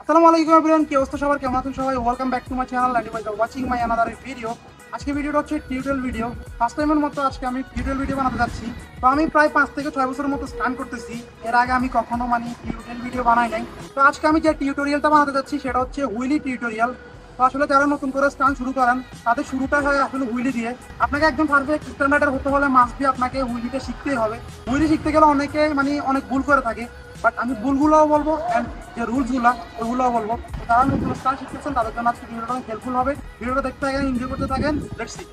আসসালামু আলাইকুম এভরিওয়ান, কি অবস্থা সবার, কেমন আছেন সবাই? Welcome back to my channel and by watching my another video. আজকে ভিডিওটা হচ্ছে টিউটোরিয়াল ভিডিও। ফার্স্ট টাইমের মতো আজকে আমি টিউটোরিয়াল ভিডিও বানাতে যাচ্ছি। তো আমি প্রায় 5 থেকে 6 বছরের মতো স্টান্ট করতেছি। এর আগে আমি কখনো টিউটোরিয়াল ভিডিও বানাই নাই। তো আজকে আমি যে টিউটোরিয়ালটা বানাতে যাচ্ছি সেটা হচ্ছে হুইলি টিউটোরিয়াল। তো আসলে যারা নতুন করে স্টান্ট শুরু করেন তাদের শুরুটা হয় আসলে হুইলি দিয়ে। আপনাকে একদম পারফেক্ট স্ট্যান্ডার্ডের হতে হলে মাস্ট বি আপনাকে হুইলিটা শিখতেই হবে। হুইলি শিখতে গেলে অনেকে অনেক ভুল করে থাকে, বাট আমি ভুলগুলোও বলবো অ্যান্ড যে রুলসগুলো ওইগুলোও বলবো। যারা নতুন স্টান্ট শিখতেছেন তাদের জন্য আজকে ভিডিওটা অনেক হেল্পফুল হবে। ভিডিওটা দেখতে থাকেন, এনজয় করতে থাকেন, লেটস সি।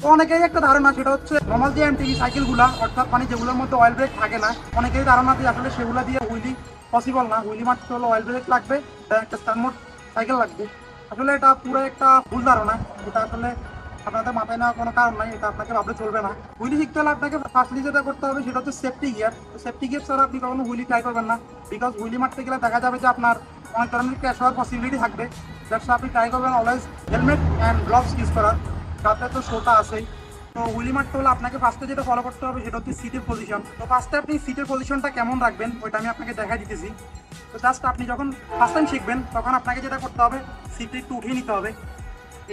তো অনেকেই একটা ধারণা, সেটা হচ্ছে নর্মাল যে এমটিভি সাইকেলগুলো, অর্থাৎ যেগুলোর মধ্যে অয়েল ব্রেক থাকে না, অনেকেই ধারণা দিয়ে আসলে সেগুলো দিয়ে হুইলি পসিবল না। হুইলি মারতে হলে অয়েল ব্রেক লাগবে, একটা স্টান্ট মোড সাইকেল লাগবে। আসলে এটা পুরো একটা ভুল ধারণা। এটা আসলে আপনাদের মাথায় নেওয়ার কোনো কারণ নাই, এটা আপনাকে ভাবলে চলবে না। হুইলি শিখতে হলে আপনাকে ফার্স্টলি যেটা করতে হবে সেটা হচ্ছে সেফটি গিয়ার। তো সেফটি গিয়ার ছাড়া আপনি কখনো হুইলি ট্রাই করবেন না, বিকজ হুইলি মারতে গেলে দেখা যাবে যে আপনার অনেক ধরনের ক্র্যাশ হওয়ার পসিবিলিটি থাকবে। দ্যাটস আপনি ট্রাই করবেন always helmet and gloves use করার, তাতে তো শোটা আছেই। তো হুইলি মারতে হলে আপনাকে ফার্স্টে যেটা ফলো করতে হবে সেটা হচ্ছে সিটের পজিশন। তো ফার্স্টে আপনি সিটের পজিশনটা কেমন রাখবেন ওইটা আমি আপনাকে দেখাই দিতেছি। তো জাস্ট আপনি যখন ফার্স্ট টাইম শিখবেন তখন আপনাকে যেটা করতে হবে, সিটটা একটু উঠিয়ে নিতে হবে।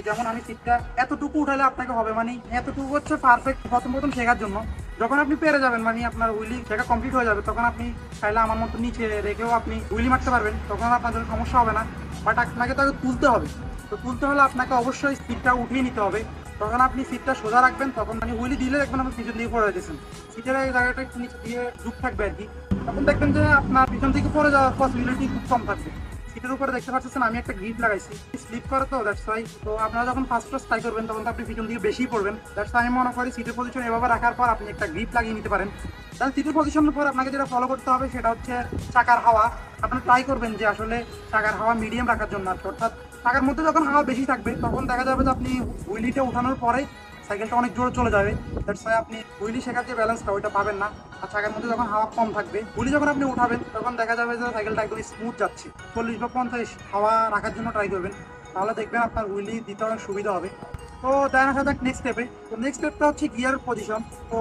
যেমন আমি সিটটা এতটুকু উঠালে আপনাকে হবে, এতটুকু হচ্ছে পারফেক্ট প্রথম প্রথম শেখার জন্য। যখন আপনি পেরে যাবেন, আপনার হুইলি শেখা কমপ্লিট হয়ে যাবে, তখন আপনি চাইলে আমার মতো নিচে রেখেও আপনি হুইলি মারতে পারবেন, তখন আপনার জন্য সমস্যা হবে না। বাট আপনাকে তো আগে তুলতে হবে। তো তুলতে হলে আপনাকে অবশ্যই সিটটা উঠিয়ে নিতে হবে। তখন আপনি সিটটা সোজা রাখবেন, তখন হুইলি দিলে দেখবেন আপনি পিছন দিকে পড়ে যেতেছেন, সিটের এই জায়গাটা একটু নিচে দিয়ে ঝুঁক থাকবে আর কি। তখন দেখবেন যে আপনার পিছন থেকে পড়ে যাওয়ার পসিবিলিটি খুব কম থাকবে। সিটের উপরে দেখতে পাচ্ছেন আমি একটা গ্রিপ লাগাইছি, স্লিপ করে, তো দ্যাটস ওয়াই। তো আপনারা যখন ফার্স্ট ট্রাই করবেন তখন তো আপনি পিছন দিকে বেশি পড়বেন। দ্যাটস আমি মনে করি সিটের পজিশন এভাবে রাখার পর আপনি একটা গ্রিপ লাগিয়ে নিতে পারেন। তাহলে সিটের পজিশনের পর আপনাকে যেটা ফলো করতে হবে সেটা হচ্ছে চাকার হাওয়া। আপনি ট্রাই করবেন যে আসলে চাকার হাওয়া মিডিয়াম রাখার জন্য, অর্থাৎ চাকার মধ্যে যখন হাওয়া বেশি থাকবে তখন দেখা যাবে যে আপনি হুইলিটা উঠানোর পরে সাইকেলটা অনেক জোরে চলে যাবে। দ্যাটস ওয়াই আপনি হুইলি শেখার যে ব্যালেন্সটা ওইটা পাবেন না। আর চাকার মধ্যে যখন হাওয়া কম থাকবে, হুইলি যখন আপনি উঠাবেন তখন দেখা যাবে যে সাইকেলটা একদম স্মুথ যাচ্ছে। 40 বা 50 হাওয়া রাখার জন্য ট্রাই করবেন, তাহলে দেখবেন আপনার হুইলি দিতে অনেক সুবিধা হবে। তো দেন আসা যাক নেক্সট স্টেপে। তো নেক্সট স্টেপটা হচ্ছে গিয়ার পজিশন। তো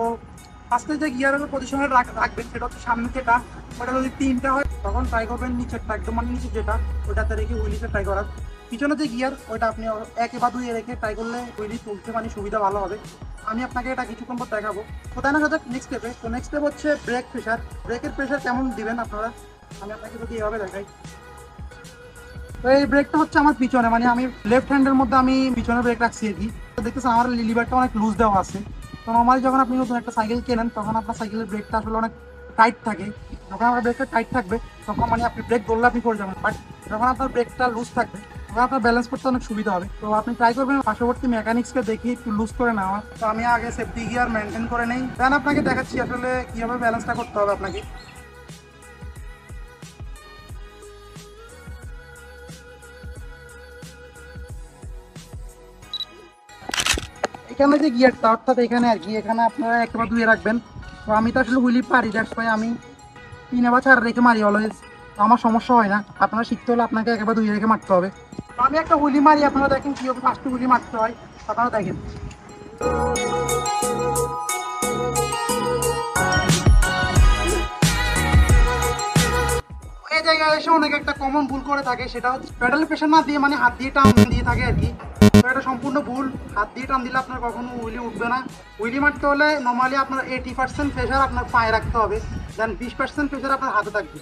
ফার্স্টে যে গিয়ারের পজিশনে রাখবেন সেটা হচ্ছে সামনে যেটা, ওটা যদি 3টা হয় তখন ট্রাই করবেন নিচেরটা, একদম নিচে যেটা ওটাতে রেখে হুইলিতে ট্রাই করার। পিছনে যে গিয়ার ওইটা আপনি 1 বা 2 রেখে ট্রাই করলে হুইলি তুলতে সুবিধা ভালো হবে। আমি আপনাকে এটা কিছুক্ষণ পর দেখাবো। তো তাই না সাথে নেক্সট স্টেপে। তো নেক্সট স্টেপ হচ্ছে ব্রেক প্রেশার। ব্রেকের প্রেশার কেমন দিবেন আপনারা, আমি আপনাকে যদি এভাবে দেখাই। তো এই ব্রেকটা হচ্ছে আমার পিছনে, আমি লেফট হ্যান্ডের মধ্যে আমি পিছনে ব্রেক রাখছি আর কি। তো দেখতেছেন আমার লিভারটা অনেক লুজ দেওয়া আছে। তো নর্মালি যখন আপনি নতুন একটা সাইকেল কেনেন তখন আপনার সাইকেলের ব্রেকটা আসলে অনেক টাইট থাকে। যখন আপনার ব্রেকটা টাইট থাকবে তখন আপনি ব্রেক ধরলে আপনি পড়ে যাবেন, বাট যখন আপনার ব্রেকটা লুজ থাকবে তখন আপনার ব্যালেন্স করতে অনেক সুবিধা হবে। তো আপনি ট্রাই করবেন পার্শ্ববর্তী মেকানিক্সকে দেখে একটু লুজ করে নেওয়া। তো আমি আগে সেফটি গিয়ার মেনটেন করে নেই, দেন আপনাকে দেখাচ্ছি আসলে কীভাবে ব্যালেন্সটা করতে হবে আপনাকে। এখানে যে গিয়ারটা, অর্থাৎ এখানে আর কি, এখানে আপনারা 1 বা 2 রাখবেন। তো আমি তো আসলে হুইলি পারি, দ্যাটস ওয়াই আমি 3 বা 4 রেখে মারি অলওয়েজ। তো আমার সমস্যা হয় না। আপনারা শিখতে হলে আপনাকে 1 বা 2 রেখে মারতে হবে। তো আমি একটা হুইলি মারি, আপনারা দেখেন কীভাবে ফার্স্ট হুইলি মারতে হয়, আপনারা দেখেন। এই জায়গায় এসে অনেকে একটা কমন ভুল করে থাকে, সেটা হচ্ছে প্যাডেল প্রেশার না দিয়ে হাত দিয়ে টান দিয়ে থাকে আর কি। তো এটা সম্পূর্ণ ভুল। হাত দিয়ে টান দিলে আপনার কখনো হুইলি উঠবে না। হুইলি মারতে হলে নর্মালি আপনার 80% প্রেশার আপনার পায়ে রাখতে হবে, দেন 20% প্রেশার আপনার হাতে থাকবে।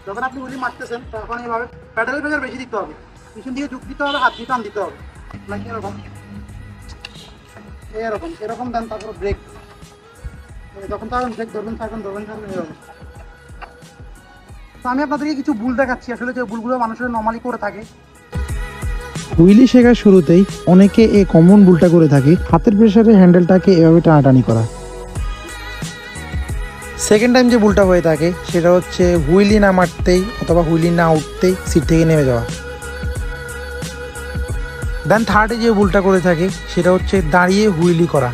যখন আপনি হুইলি মারতেছেন তখন এইভাবে প্যাডেল প্রেশার বেশি দিতে হবে, পিছন দিকে ঝুঁক দিতে হবে, হাত দিয়ে টান দিতে হবে, নাকি এরকম এরকম এরকম দেন। তারপর ব্রেক, যখন তারপর ব্রেক ধরবেন এরকম। তো আমি আপনাদেরকে কিছু ভুল দেখাচ্ছি আসলে, যে ভুলগুলো মানুষের নর্মালি করে থাকে। হুইলি শেখার শুরুতেই অনেকে এই কমন ভুলটা করে থাকে, হাতের প্রেসারে হ্যান্ডেলটাকে এভাবে টানাটানি করা। সেকেন্ড টাইম যে ভুলটা হয়ে থাকে সেটা হচ্ছে হুইলি না মারতেই অথবা হুইলি না উঠতেই সিট থেকে নেমে যাওয়া। দেন থার্ডে যে ভুলটা করে থাকে সেটা হচ্ছে দাঁড়িয়ে হুইলি করা।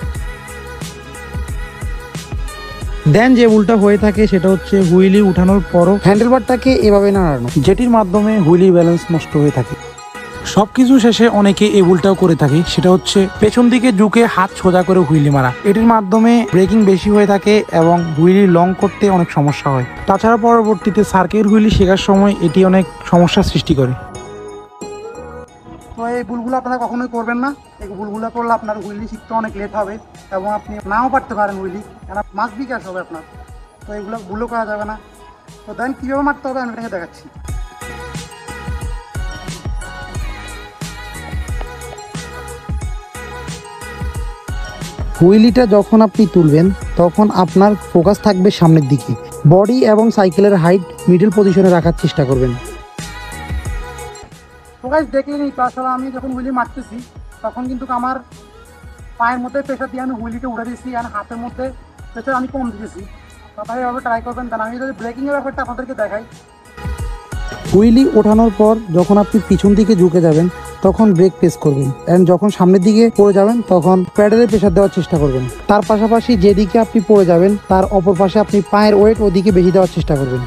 দেন যে ভুলটা হয়ে থাকে সেটা হচ্ছে হুইলি উঠানোর পরও হ্যান্ডেলবারটাকে এভাবে নাড়ানো, যেটির মাধ্যমে হুইলি ব্যালেন্স নষ্ট হয়ে থাকে। সবকিছু শেষে অনেকে এই ভুলটাও করে থাকে, সেটা হচ্ছে পেছন দিকে ঝুঁকে হাত সোজা করে হুইলি মারা। এটির মাধ্যমে ব্রেকিং বেশি হয়ে থাকে এবং হুইলি লং করতে অনেক সমস্যা হয়। তাছাড়া পরবর্তীতে সার্কিট হুইলি শেখার সময় এটি অনেক সমস্যার সৃষ্টি করে। তো এই ভুলগুলো আপনারা কখনোই করবেন না। এই ভুলগুলো করলে আপনার হুইলি শিখতে অনেক লেট হবে এবং আপনি নাও পারতে পারেন হুইলি, কেন মাস বিকাশ হবে আপনার। তো এগুলো ভুলও করা যাবে না। তো দেন কীভাবে মারতে হবে আমি এটাকে দেখাচ্ছি। হুইলিটা যখন আপনি তুলবেন তখন আপনার ফোকাস থাকবে সামনের দিকে। বডি এবং সাইকেলের হাইট মিডল পজিশনে রাখার চেষ্টা করবেন। তো গাইস দেখলেনি তো, আসলে আমি যখন হুইলি মারতেছি তখন কিন্তু আমার পায়ের মধ্যে প্রেশার দিয়ে আমি হুইলিটা উঠে দিয়েছি আর হাতের মধ্যে প্রেশার আমি কম দিয়েছি। তো আপনারা এভাবে ট্রাই করবেন। তাহলে আমি যদি ব্রেকিংয়ের ব্যাপারটা আপনাদেরকে দেখাই। হুইলি ওঠানোর পর যখন আপনি পিছন দিকে ঝুঁকে যাবেন তখন ব্রেক প্রেস করবেন, এন্ড যখন সামনের দিকে পড়ে যাবেন তখন প্যাডেলে প্রেসার দেওয়ার চেষ্টা করবেন। তার পাশাপাশি যেদিকে আপনি পড়ে যাবেন তার অপর পাশে আপনি পায়ের ওয়েট ওদিকে বেশি দেওয়ার চেষ্টা করবেন।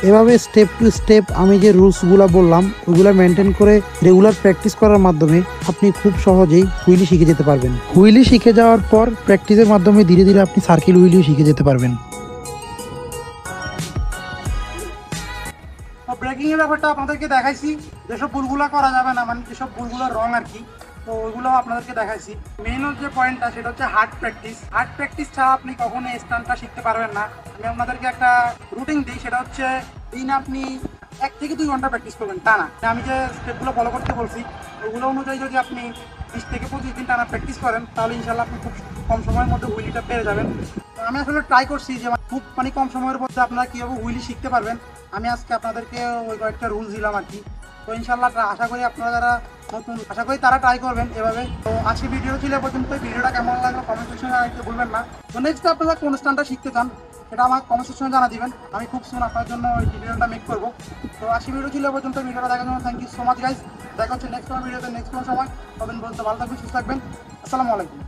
এভাবে স্টেপ টু স্টেপ আমি যে রুলসগুলো বললাম ওইগুলো মেনটেন করে রেগুলার প্র্যাকটিস করার মাধ্যমে আপনি খুব সহজেই হুইলি শিখে যেতে পারবেন। হুইলি শিখে যাওয়ার পর প্র্যাকটিসের মাধ্যমে ধীরে ধীরে আপনি সার্কেল হুইলিও শিখে যেতে পারবেন। তো ব্রেকিংয়ের ব্যাপারটা আপনাদেরকে দেখাইছি, যেসব ভুলগুলো করা যাবে না, মানে যেসব ভুলগুলো রং আর কি, তো ওইগুলো আপনাদেরকে দেখাইছি। মেইন যে পয়েন্টটা সেটা হচ্ছে হার্ড প্র্যাকটিস। হার্ড প্র্যাকটিস ছাড়া আপনি কখনো স্টান্টটা শিখতে পারবেন না। আমি আপনাদেরকে একটা রুটিন দিই, সেটা হচ্ছে দিন আপনি 1 থেকে 2 ঘন্টা প্র্যাকটিস করবেন টানা। আমি যে স্টেপগুলো ফলো করতে বলছি ওগুলো অনুযায়ী যদি আপনি 20 থেকে 25 দিন টানা প্র্যাকটিস করেন তাহলে ইনশাল্লাহ আপনি খুব কম সময়ের মধ্যে হুইলিটা পেরে যাবেন। তো আমি আসলে ট্রাই করছি যে খুব কম সময়ের মধ্যে আপনারা কীভাবে হুইলি শিখতে পারবেন। আমি আজকে আপনাদেরকে ওই কয়েকটা রুলস দিলাম আর কি। তো ইনশাল্লাহ আশা করি আপনারা যারা নতুন, আশা করি তারা ট্রাই করবেন এভাবে। তো আজকে ভিডিও ছিল এ পর্যন্ত। ভিডিওটা কেমন লাগলো কমেন্ট সেকশনে জানাতে ভুলবেন না। তো নেক্সট আপনারা কোন স্টান্টটা শিখতে চান সেটা আমার কমেন্ট সেকশনে জানা দিবেন। আমি খুব সুন আপনার জন্য ওই ভিডিওটা মেক করবো। তো আজকে ভিডিও ছিল এ পর্যন্ত। ভিডিওটা দেখার জন্য thank you so much guys. দেখা হচ্ছে নেক্সট কোনো ভিডিওতে নেক্সট কোনো সময়। ততদিন পর্যন্ত ভালো থাকবেন, সুস্থ থাকবেন। আসসালামু আলাইকুম।